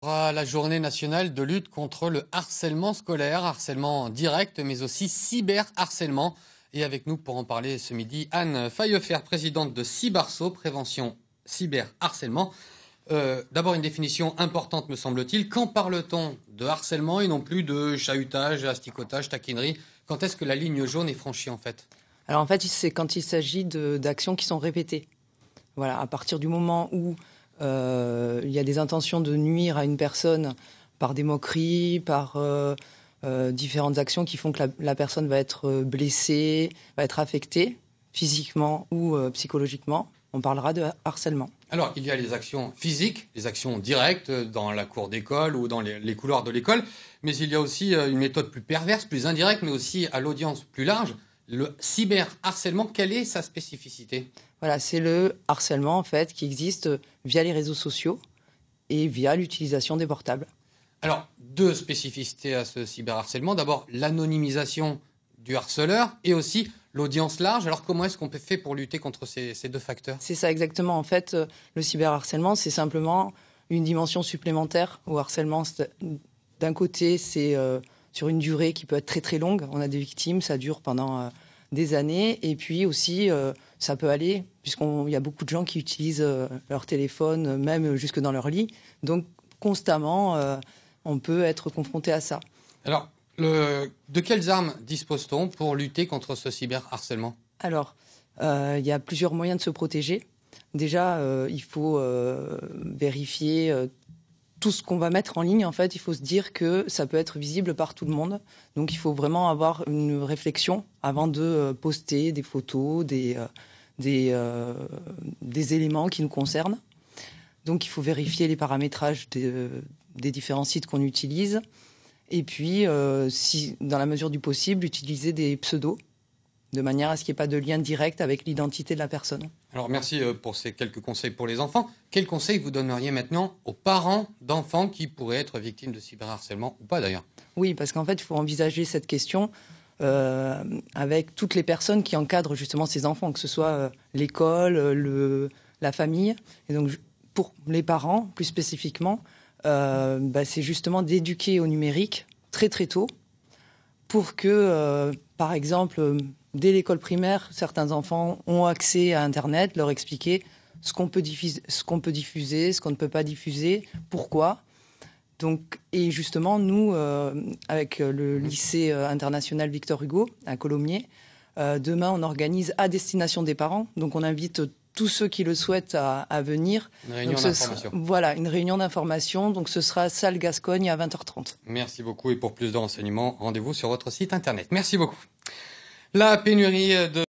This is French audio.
sera la journée nationale de lutte contre le harcèlement scolaire, harcèlement direct, mais aussi cyberharcèlement. Et avec nous pour en parler ce midi, Anne Faillefer, présidente de Cybarso, Prévention Cyberharcèlement. D'abord, une définition importante, me semble-t-il. Quand parle-t-on de harcèlement et non plus de chahutage, asticotage, taquinerie? Quand est-ce que la ligne jaune est franchie, en fait? Alors, en fait, c'est quand il s'agit d'actions qui sont répétées. Voilà, à partir du moment où il y a des intentions de nuire à une personne par des moqueries, par différentes actions qui font que la personne va être blessée, va être affectée physiquement ou psychologiquement, on parlera de harcèlement. Alors, il y a les actions physiques, les actions directes dans la cour d'école ou dans les couloirs de l'école, mais il y a aussi une méthode plus perverse, plus indirecte, mais aussi à l'audience plus large. Le cyberharcèlement, quelle est sa spécificité? Voilà, c'est le harcèlement en fait qui existe via les réseaux sociaux et via l'utilisation des portables. Alors, deux spécificités à ce cyberharcèlement. D'abord, l'anonymisation du harceleur et aussi l'audience large. Alors, comment est-ce qu'on peut faire pour lutter contre ces deux facteurs? C'est ça exactement. En fait, le cyberharcèlement, c'est simplement une dimension supplémentaire au harcèlement. D'un côté, c'est sur une durée qui peut être très très longue. On a des victimes, ça dure pendant des années. Et puis aussi, ça peut aller, puisqu'il y a beaucoup de gens qui utilisent leur téléphone, même jusque dans leur lit. Donc, constamment, on peut être confronté à ça. Alors, de quelles armes dispose-t-on pour lutter contre ce cyberharcèlement? Alors, il y a plusieurs moyens de se protéger. Déjà, il faut vérifier tout ce qu'on va mettre en ligne. En fait, il faut se dire que ça peut être visible par tout le monde. Donc, il faut vraiment avoir une réflexion avant de poster des photos, des éléments qui nous concernent. Donc, il faut vérifier les paramétrages des différents sites qu'on utilise. Et puis, si, dans la mesure du possible, utiliser des pseudos, de manière à ce qu'il n'y ait pas de lien direct avec l'identité de la personne. Alors, merci pour ces quelques conseils pour les enfants. Quels conseils vous donneriez maintenant aux parents d'enfants qui pourraient être victimes de cyberharcèlement, ou pas d'ailleurs? Oui, parce qu'en fait, il faut envisager cette question avec toutes les personnes qui encadrent justement ces enfants, que ce soit l'école, la famille. Et donc, pour les parents, plus spécifiquement, c'est justement d'éduquer au numérique très très tôt pour que, par exemple, dès l'école primaire, certains enfants ont accès à Internet, leur expliquer ce qu'on peut diffuser, ce qu'on ne peut pas diffuser, pourquoi. Donc, et justement, nous, avec le lycée international Victor Hugo à Colomiers, demain, on organise à destination des parents. Donc, on invite tous ceux qui le souhaitent à venir. Une réunion d'information. Voilà, une réunion d'information. Donc, ce sera salle Gascogne à 20h30. Merci beaucoup. Et pour plus de renseignements, rendez-vous sur votre site internet. Merci beaucoup. La pénurie de